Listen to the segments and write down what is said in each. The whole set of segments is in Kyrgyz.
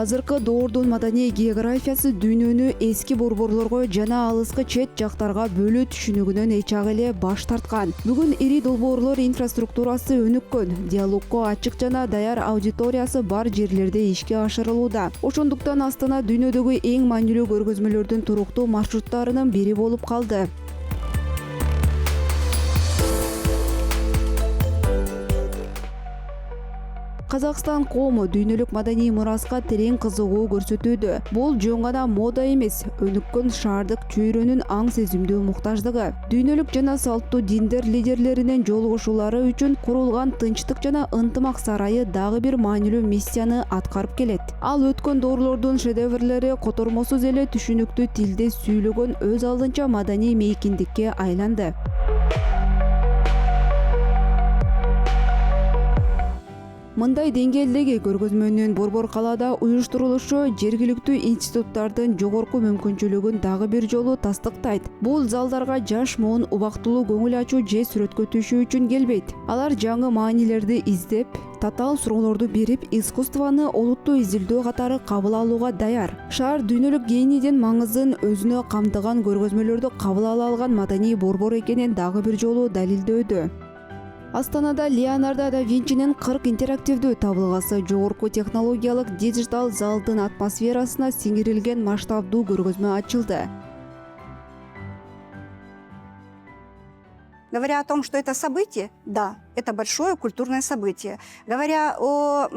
Азыркы доордун маданий географиясы дүйнөнү эски борборлорго жана алыскы чет жактарга бөлүү түшүнүгүнөн эчак эле баш тарткан. Бүгүн ири долбоорлор инфраструктурасы өнүккөн, диалогко ачык жана даяр аудиториясы бар жерлерде ишке ашырылууда. Ошондуктан Астана дүйнөдөгү эң маанилүү көргөзмөлөрдүн туруктуу маршруттарынын бири болуп калды. Казакстан коому дүйнөлүк маданий мураска терең кызыгуу көрсөтүүдө. Бул жөн гана мода эмес, өнүккөн шаардык чөйрөнүн аң сезимдүү муктаждыгы. Дүйнөлүк жана салттуу диндер лидерлеринин жолугушуулары үчүн курулган Тынчтык жана ынтымак сарайы дагы бир маанилүү миссияны аткарып келет. Ал өткөн доорлордун шедеврлери котормосуз эле түшүнүктүү тилде сүйлөгөн өз алдынча маданий мейкиндикке айланды. Мындай деңгээлдеги көргөзмөнүн Борбор калаада уюштурулушу жергиликтүү институттардын жогорку мүмкүнчүлүгүн дагы бир жолу тастыктайт. Бул залдарга жаш муун убактылуу көңүл ачуу же сүрөткө түшүү үчүн келбейт. Алар жаңы маанилерди издеп, татаал суроолорду берип, искусствону олуттуу изилдөө катары кабыл алууга даяр. Шаар дүйнөлүк гейнидин маңызын өзүнө камтыган көргөзмөлөрдү кабыл ала алган маданий борбор экенин дагы бир жолу далилдөөдө. Астанада Леонардо да Винчинин 40 интерактивдүү табылгасы жогорку технологиялык дижитал залдын атмосферасына сиңирилген масштабдуу көргөзмө ачылды. Говоря о том, что это событие, да, это большое культурное событие. Говоря о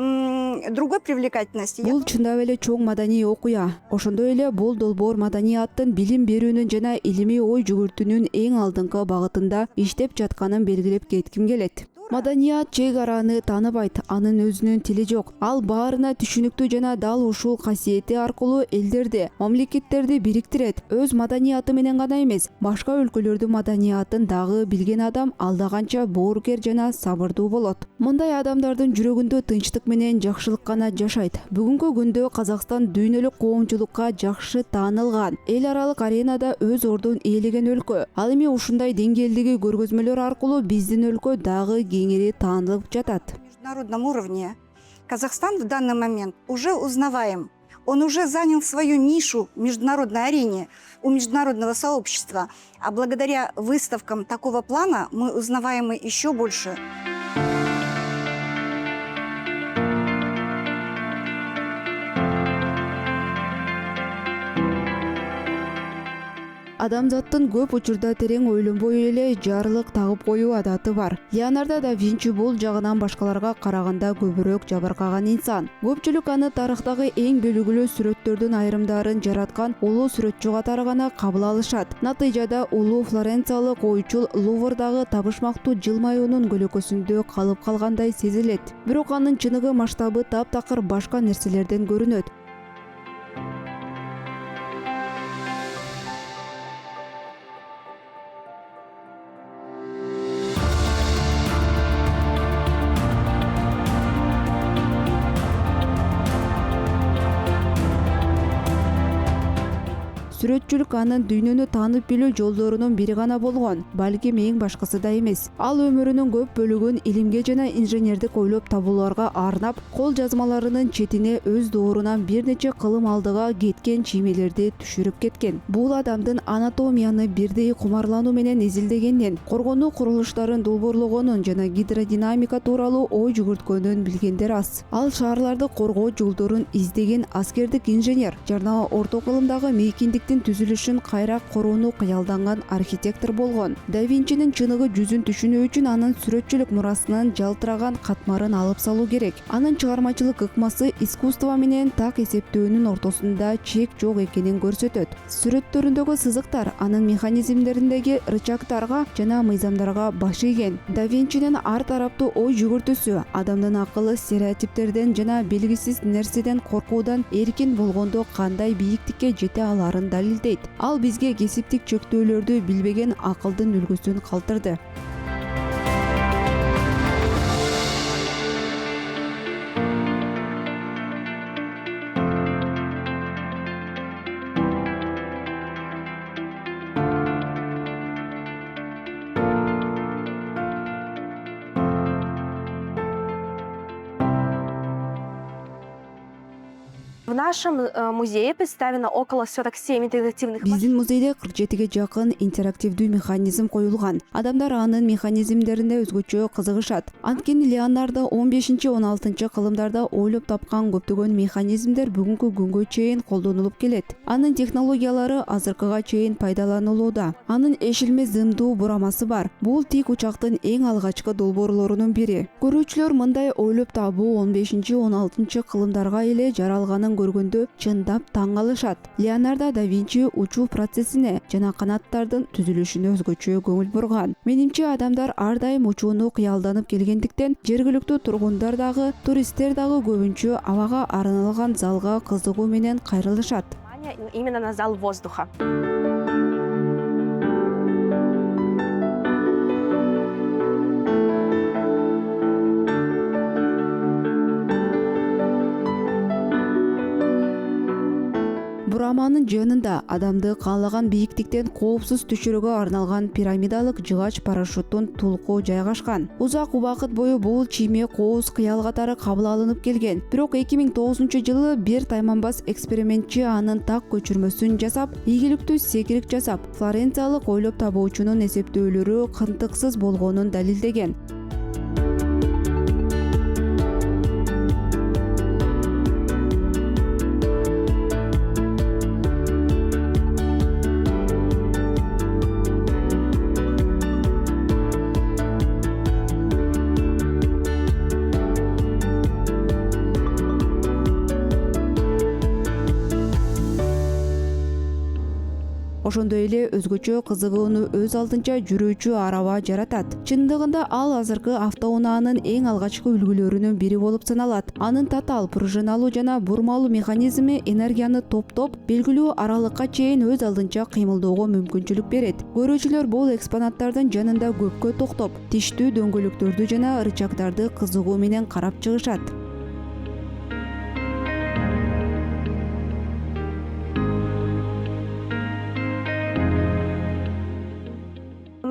другой привлекательности... Бул чындап эле чоң маданий окуя. Ошондой эле бул долбоор маданияттын билим берүүнүн жана илимий ой жүгүртүүнүн эң алдыңкы багытында иштеп жатканын белгилеп кетким келет. Маданият чек араны тааныбайт, анын өзүнүн тили жок. Ал баарына түшүнүктүү жана дал ушул касиети аркылуу элдерди, мамлекеттерди бириктирет. Өз маданияты менен гана эмес, башка өлкөлөрдүн маданиятын дагы билген адам алда канча боорукер жана сабырдуу болот. Мындай адамдардын жүрөгүндө тынчтык менен жакшылык гана жашайт. Бүгүнкү күндө Казакстан дүйнөлүк коомчулукка жакшы таанылган, эл аралык аренада өз ордун ээлеген өлкө. Ал эми ушундай деңгээлдеги көргөзмөлөр аркылуу биздин өлкө дагы кеңири таанылып жатат. На международном уровне Казахстан в данный момент уже узнаваем. Он уже занял свою нишу в международной арене у международного сообщества. А благодаря выставкам такого плана мы узнаваемы еще больше. Адамзаттын көп учурда терең ойлонбой эле жарылык тагып коюу адаты бар. Леонардо да Винчи бул жагынан башкаларга караганда көбүрөөк жабыркаган инсан. Көпчүлүк аны тарыхтагы эң белгилүү сүрөттөрдүн айрымдарын жараткан улуу сүрөтчү катары гана кабыл алышат. Натыйжада улуу флоренциялык ойчул Луврдагы табышмактуу жылмаюунун көлөкөсүндө калып калгандай сезилет. Бирок анын чыныгы масштабы таптакыр башка нерселерден көрүнөт. Сүрөтчүлүк анын дүйнөнү таанып билүү жолдорунун бири гана болгон, балким эң башкысы да эмес. Ал өмүрүнүн көп бөлүгүн илимге жана инженердик ойлоп табууларга арнап, кол жазмаларынын четине өз доорунан бир нече кылым алдыга кеткен чиймелерди түшүрүп кеткен. Бул адамдын анатомияны бирдей кумарлануу менен изилдегенин, коргонуу курулуштарын долбоорлогонун жана гидродинамика тууралуу ой жүгүрткөнүн билгендер аз. Ал шаарларды коргоо жолдорун издеген аскердик инженер жана орто кылымдагы мейкиндиктин түзүлүшүн кайра корууну кыялданган архитектор болгон. Да Винчинин чыныгы жүзүн түшүнүү үчүн анын сүрөтчүлүк мурасынын жалтыраган катмарын алып салуу керек. Анын чыгармачылык ыкмасы искусство менен так эсептөөнүн ортосунда чек жок экенин көрсөтөт. Сүрөттөрүндөгү сызыктар анын механизмдериндеги рычагдарга жана мыйзамдарга баш ийген. Да Винчинин ар тараптуу ой жүгүртүүсү адамдын акылы стереотиптерден жана белгисиз нерседен коркуудан эркин болгондо кандай бийиктикке жете аларын далилдейт. Ал бизге кесиптик чөктөөлөрдү билбеген акылдын үлгүсүн калтырды. В нашем музее представлено около 47 интерактивных машин. Биздин музейде 47-ге жакын интерактивдүү механизм коюлган. Адамдар анын механизмдерине өзгөчө кызыгышат. Анткени Леонардо 15-16 кылымдарда ойлоп тапкан көптөгөн механизмдер бүгүнкү күнгө чейин колдонулуп келет. Анын технологиялары азыркыга чейин пайдаланылууда. Анын эшилме зымдуу бурамасы бар. Бул тик учактын эң алгачкы долбоорлорунун бири. Көрүүчүлөр мындай ойлоп табуу 15-16 кылымдарга эле жаралганын көргөндө чындап таң калышат. Леонардо да Винчи учуу процессине жана канаттардын түзүлүшүнө өзгөчө көңүл бурган. Менимче адамдар ар дайым учууну кыялданып келгендиктен жергиликтүү тургундар дагы, туристтер дагы көбүнчө абага арналган залга кызыгуу менен кайрылышат. Именно на зал воздуха. Бураманын жанында адамды каалаган бийиктиктен коопсуз түшүрүүгө арналган пирамидалык жыгач парашюттун тулку жайгашкан. Узак убакыт бою бул чийме кооз кыял катары кабыл алынып келген. Бирок 2009-жылы бир тайманбас экспериментчи анын так көчүрмөсүн жасап, ийгиликтүү секирик жасап, флоренциялык ойлоп табуучунун эсептөөлөрү кантыксыз болгонун далилдеген. Ошондой эле өзгөчө кызыгууну өз алдынча жүрүүчү араба жаратат. Чындыгында ал азыркы автоунаанын эң алгачкы үлгүлөрүнүн бири болуп саналат. Анын татаал пружиналуу жана бурмалуу механизми энергияны топтоп, белгилүү аралыкка чейин өз алдынча кыймылдоого мүмкүнчүлүк берет. Көрүүчүлөр бул экспонаттардын жанында көпкө токтоп, тиштүү дөңгөлөктөрдү жана рычагдарды кызыгуу менен карап чыгышат.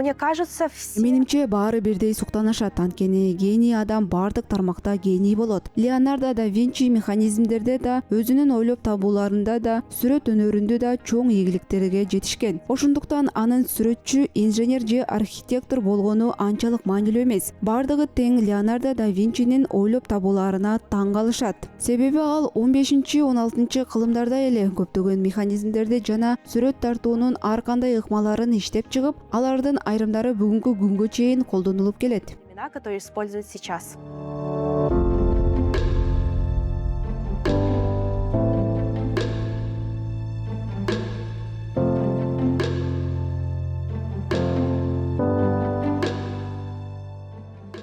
Мне кажется, все... Менимче баары бирдей суктанышат, анткени гений адам бардык тармакта гений болот. Леонардо да Винчи механизмдерде да, өзүнүн ойлоп табууларында да, сүрөт өнөрүндө да чоң ийгиликтерге жетишкен. Ошондуктан анын сүрөтчү, инженер же архитектор болгону анчалык маанилүү эмес. Бардыгы тең Леонардо да Винчинин ойлоп табууларына таң калышат. Себеби ал 15-16 кылымдарда эле көптөгөн механизмдерди жана сүрөт тартуунун ар кандай ыкмаларын иштеп чыгып, алардын айрымдары бүгүнкү күнгө чейин колдонулуп келет. которые используют сейчас.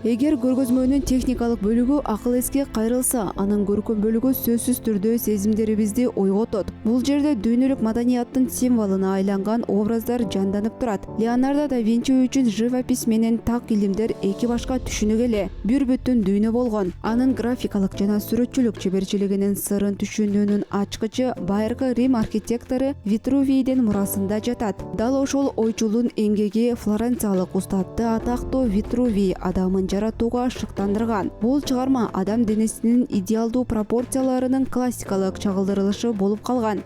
Эгер көргөзмөнүн техникалык бөлүгү акыл эске кайрылса, анын көркөм бөлүгү сөзсүз түрдө сезимдерибизди ойготот. Бул жерде дүйнөлүк маданияттын символуна айланган образдар жанданып турат. Леонардо да Винчи үчүн живопись менен так илимдер эки башка түшүнүк эле, бир бүтүн дүйнө болгон. Анын графикалык жана сүрөтчүлүк чеберчилигинин сырын түшүнүүнүн ачкычы байыркы Рим архитектору Витрувийдин мурасында жатат. Дал ошол ойчулун эмгеги флоренциялык устатты атактуу Витрувий адамын жаратууга шыктандырган. Бул чыгарма адам денесинин идеалдуу пропорцияларынын классикалык чагылдырылышы болуп калган.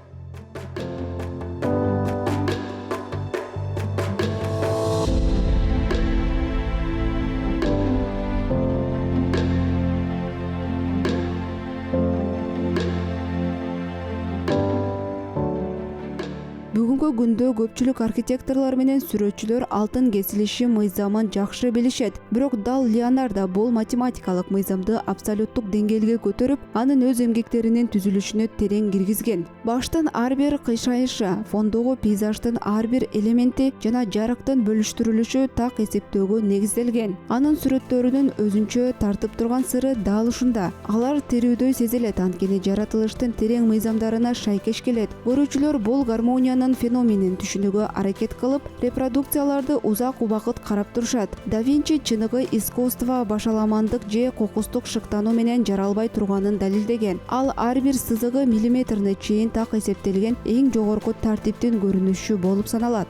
Бүгүнкү күндө көпчүлүк архитекторлор менен сүрөтчүлөр алтын кесилиши мыйзамын жакшы билишет. Бирок дал Леонардо бул математикалык мыйзамды абсолюттук деңгээлге көтөрүп, анын өз эмгектеринин түзүлүшүнө терең киргизген. Баштын ар бир кыйшайышы, фондогу пейзаждын ар бир элементи жана жарыктын бөлүштүрүлүшү так эсептөөгө негизделген. Анын сүрөттөрүнүн өзүнчө тартып турган сыры дал ушунда. Алар тирүүдөй сезилет, анткени жаратылыштын терең мыйзамдарына шайкеш келет. Көрүүчүлөр бул гармониянын феноменин түшүнүүгө аракет кылып, репродукцияларды узак убакыт карап турушат. Да Винчи чыныгы искусство башаламандык же кокустук шыктануу менен жаралбай турганын далилдеген. Ал ар бир сызыгы миллиметрине чейин так эсептелген эң жогорку тартиптин көрүнүшү болуп саналат.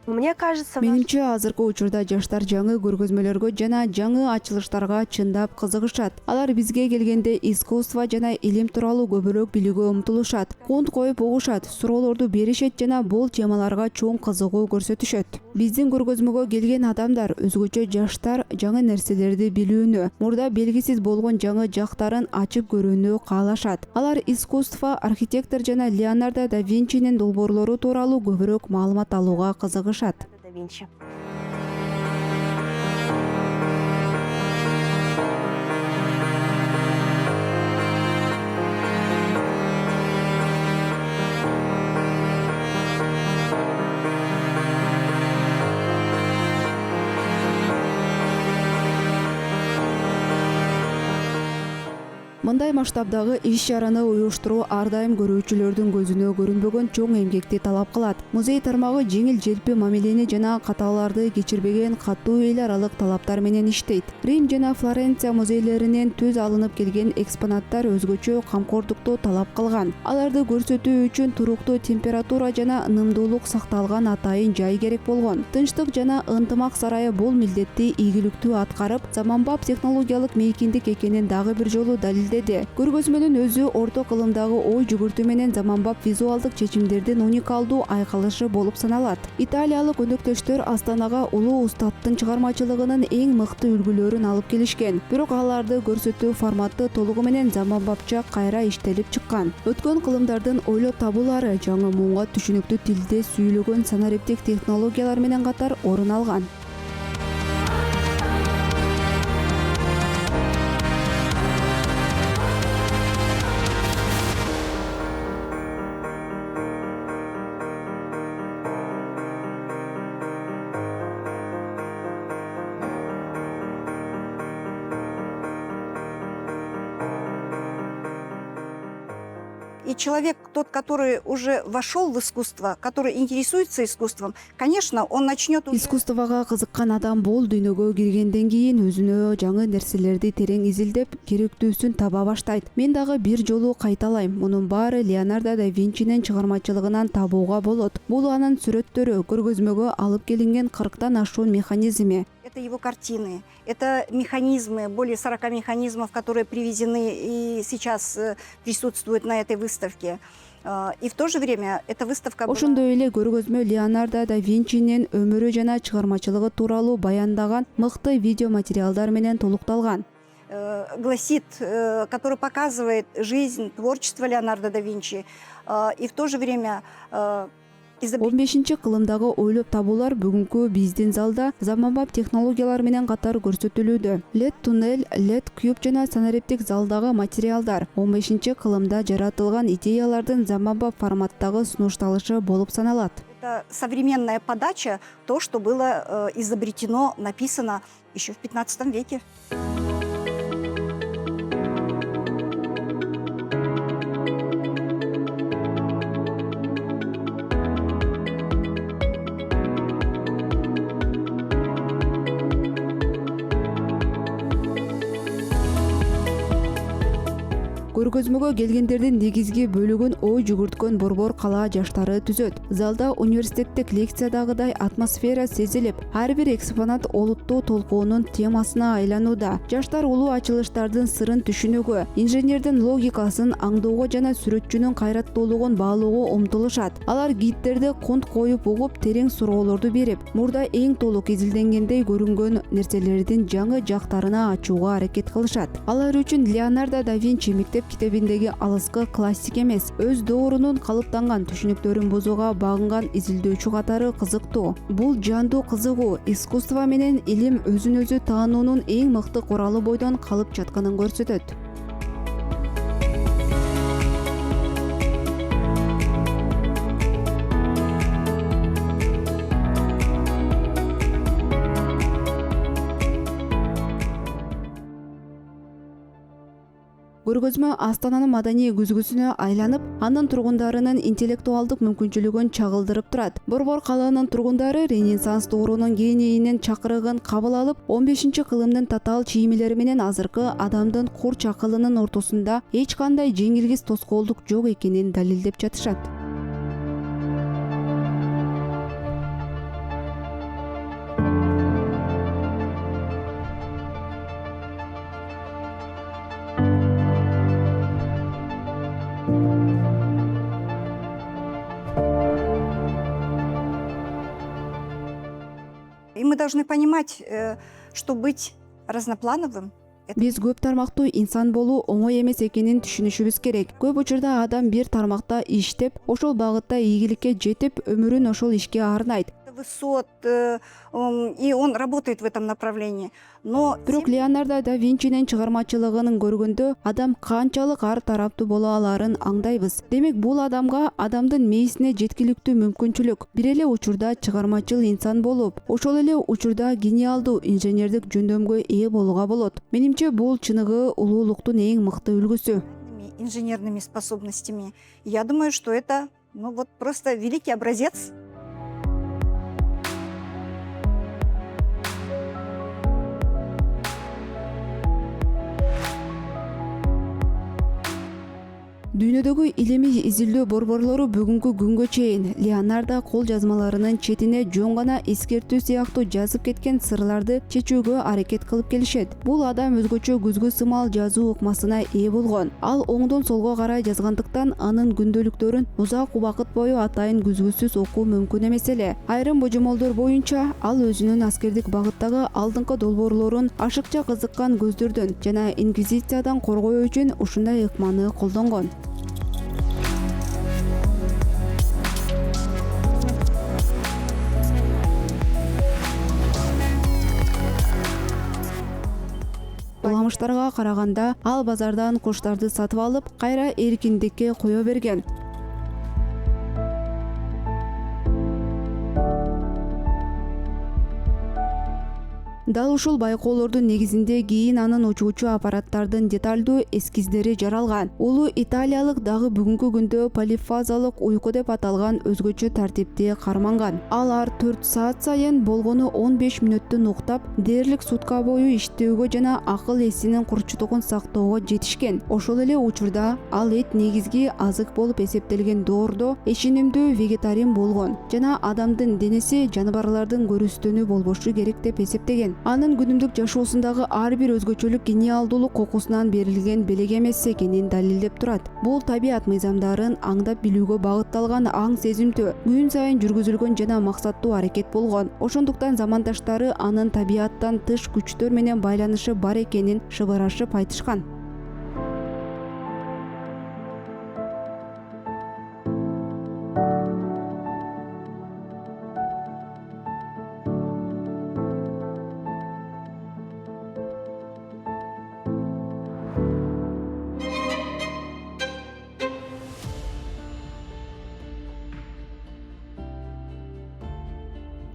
Мне кажется, Менимче азыркы учурда жаштар жаңы көргөзмөлөргө жана жаңы ачылыштарга чындап кызыгышат. Алар бизге келгенде искусство жана илим тууралуу көбүрөөк билүүгө умтулушат. Кунт коюп угушат, суроолорду беришет жана бул темаларга чоң кызыгуу көрсөтүшөт. Биздин көргөзмөгө келген адамдар өзгөчө жаштар жаңы нерселерди билүүнү, мурда белгисиз болгон жаңы жактарын ачып көрүүнү каалашат. Алар искусство, архитектор жана Леонардо да Винчинин долбоорлору тууралуу көбүрөөк маалымат алууга кызыгышат. да Винчи. Мындай масштабдагы иш-чараны уюштуруу ар дайым көрүүчүлөрдүн көзүнө көрүнбөгөн чоң эмгекти талап кылат. Музей тармагы жеңил желпи мамилени жана катааларды кечирбеген катуу эл аралык талаптар менен иштейт. Рим жана Флоренция музейлеринен түз алынып келген экспонаттар өзгөчө камкордукту талап кылган. Аларды көрсөтүү үчүн туруктуу температура жана ынымдуулук сакталган атайын жай керек болгон. Тынчтык жана ынтымак сарайы бул милдетти ийгиликтүү аткарып, заманбап технологиялык мейкиндик экенин дагы бир жолу далилдеди. Көргөзмөнүн өзү орто кылымдагы ой жүгүртүү менен заманбап визуалдык чечимдердин уникалдуу айкалышы болуп саналат. Италиялык өнөктөштөр Астанага улуу устаттын чыгармачылыгынын эң мыкты үлгүлөрүн алып келишкен. Бирок аларды көрсөтүү форматы толугу менен заманбапча кайра иштелип чыккан. Өткөн кылымдардын ойлоп табуулары жаңы муунга түшүнүктүү тилде сүйлөгөн санариптик технологиялар менен катар орун алган. И человек, тот, который уже вошел в искусство, который интересуется искусством, конечно, он начнет уже... Искусствага кызыккан адам бул дүйнөгө киргенден кийин өзүнө жаңы нерселерди терең изилдеп, керектүүсүн таба баштайт. Мен дагы бир жолу кайталайм. Мунун баары Леонардо да Винчинин чыгармачылыгынан табууга болот. Бул анын сүрөттөрү, көргөзмөгө алып келинген 40тан ашуун механизми. Это его картины, это механизмы, более 40 механизмов, которые привезены и сейчас присутствуют на этой выставке. И в то же время эта выставка... Ошондой эле көргөзмө Леонардо да Винчинин өмүрү жана чыгармачылыгы тууралуу баяндаган мыкты видеоматериалдар менен толукталган. Гласит, который показывает жизнь, творчество Леонардо да Винчи. И в то же время... 15-кылымдагы ойлоп табуулар бүгүнкү биздин залда заманбап технологиялар менен катар көрсөтүлүүдө. LED туннель, LED куб жана санариптик залдагы материалдар 15-кылымда жаратылган идеялардын заманбап форматтагы сунушталышы болуп саналат. Это современная подача, то, что было изобретено, написано еще в 15 веке. Көргөзмөгө келгендердин негизги бөлүгүн ой жүгүрткөн борбор кала жаштары түзөт. Залда университеттик лекциядагыдай атмосфера сезилип, ар бир экспонат олуттуу толкуунун темасына айланууда. Жаштар улуу ачылыштардын сырын түшүнүүгө, инженердин логикасын аңдууга жана сүрөтчүнүн кайраттуулугун баалоого умтулушат. Алар гидтерди кунт коюп угуп, терең суроолорду берип, мурда эң толук изилденгендей көрүнгөн нерселердин жаңы жактарына ачууга аракет кылышат. Алар үчүн Леонардо да Винчи мектеп китебиндеги алыскы классик эмес, өз доорунун калыптанган түшүнүктөрүн бузууга багынган изилдөөчү катары кызыктуу. Бул жандуу кызыгуу, искусство менен илим өзүн өзү таануунун эң мыкты куралы бойдон калып жатканын көрсөтөт. Көргөзмө Астананын маданий күзгүсүнө айланып, анын тургундарынын интеллектуалдык мүмкүнчүлүгүн чагылдырып турат. Борбор калаанын тургундары Ренессанс доорунун генийинин чакырыгын кабыл алып, 15-кылымдын татаал чийимилери менен азыркы адамдын курч акылынын ортосунда эч кандай жеңилгис тоскоолдук жок экенин далилдеп жатышат. И мы должны понимать, что быть разноплановым Биз көп тармактуу инсан болуу оңой эмес экенин түшүнүшүбүз керек. Көп учурда адам бир тармакта иштеп, ошол багытта ийгиликке жетип, өмүрүн ошол ишке арнайт. высот, и он работает в этом направлении. Но Бирок Леонардо да Винчинин чыгармачылыгын көргөндө адам канчалык ар тараптуу боло аларын аңдайбыз. Демек бул адамга адамдын мээсине жеткиликтүү мүмкүнчүлүк, бир эле учурда чыгармачыл инсан болуп, ошол эле учурда гениалдуу инженердик жөндөмгө ээ болууга болот. Менимче бул чыныгы улуулуктун эң мыкты үлгүсү. инженерными способностями. Я думаю, что это просто великий образец. Дүйнөдөгү илимий изилдөө борборлору бүгүнкү күнгө чейин Леонардо кол жазмаларынын четине жөн гана эскертүү сыяктуу жазып кеткен сырларды чечүүгө аракет кылып келишет. Бул адам өзгөчө күзгү сымал жазуу ыкмасына ээ болгон. Ал оңдон солго карай жазгандыктан анын күндөлүктөрүн узак убакыт бою атайын күзгүсүз окуу мүмкүн эмес эле. Айрым божомолдор боюнча ал өзүнүн аскердик багыттагы алдыңкы долбоорлорун ашыкча кызыккан көздөрдөн жана инквизициядан коргоо үчүн ушундай ыкманы колдонгон. Уламыштарга караганда ал базардан куштарды сатып алып, кайра эркиндикке кое берген. Дал ушул байкоолордун негизинде кийин анын учуучу аппараттардын деталдуу эскиздери жаралган. Улуу италиялык дагы бүгүнкү күндө полифазалык уйку деп аталган өзгөчө тартипти карманган. Ал ар 4 саат сайын болгону 15 мүнөттөн уктап, дээрлик сутка бою иштөөгө жана акыл эсинин курчтугун сактоого жетишкен. Ошол эле учурда ал эт негизги азык болуп эсептелген доордо ишенимдүү вегетариан болгон жана адамдын денеси жаныбарлардын көрүстөнү болбошу керек деп эсептеген. Анын күнүмдүк жашоосундагы ар бир өзгөчөлүк гениалдуулук кокусунан берилген белек эмес экенин далилдеп турат. Бул табият мыйзамдарын аңдап билүүгө багытталган аң сезимтүү, күн сайын жүргүзүлгөн жана максаттуу аракет болгон. Ошондуктан замандаштары анын табияттан тыш күчтөр менен байланышы бар экенин шыбырашып айтышкан.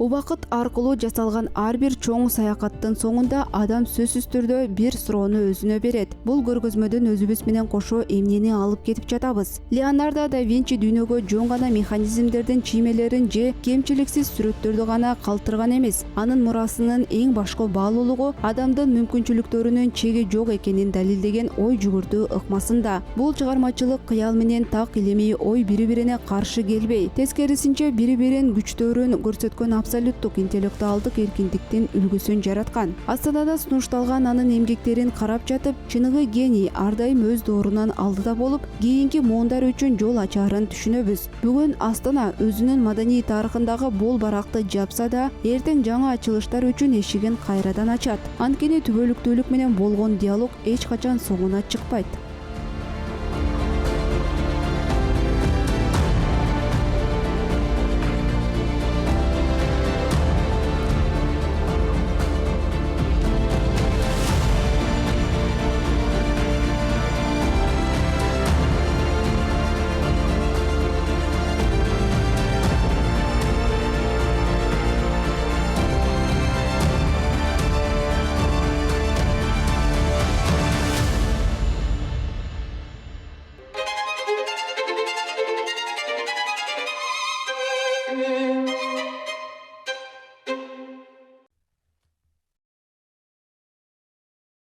Убакыт аркылуу жасалган ар бир чоң саякаттын соңунда адам сөзсүз түрдө бир суроону өзүнө берет. Бул көргөзмөдөн өзүбүз менен кошо эмнени алып кетип жатабыз? Леонардо да Винчи дүйнөгө жөн гана механизмдердин чиймелерин же кемчиликсиз сүрөттөрдү гана калтырган эмес. Анын мурасынын эң башкы баалуулугу адамдын мүмкүнчүлүктөрүнүн чеги жок экенин далилдеген ой жүгүртүү ыкмасында. Бул чыгармачылык кыял менен так илимий ой бири-бирине каршы келбей, тескерисинче бири-бирин күчтөрүн көрсөткөн абсолюттук интеллектуалдык эркиндиктин үлгүсүн жараткан. Астанада сунушталган анын эмгектерин карап жатып, чыныгы гений ар дайым өз доорунан алдыда болуп, кийинки моондар үчүн жол ачаарын түшүнөбүз. Бүгүн Астана өзүнүн маданий тарыхындагы бол баракты жапса да, эртең жаңы ачылыштар үчүн эшигин кайрадан ачат. Анткени түбөлүктүүлүк менен болгон диалог эч качан соңуна чыкпайт.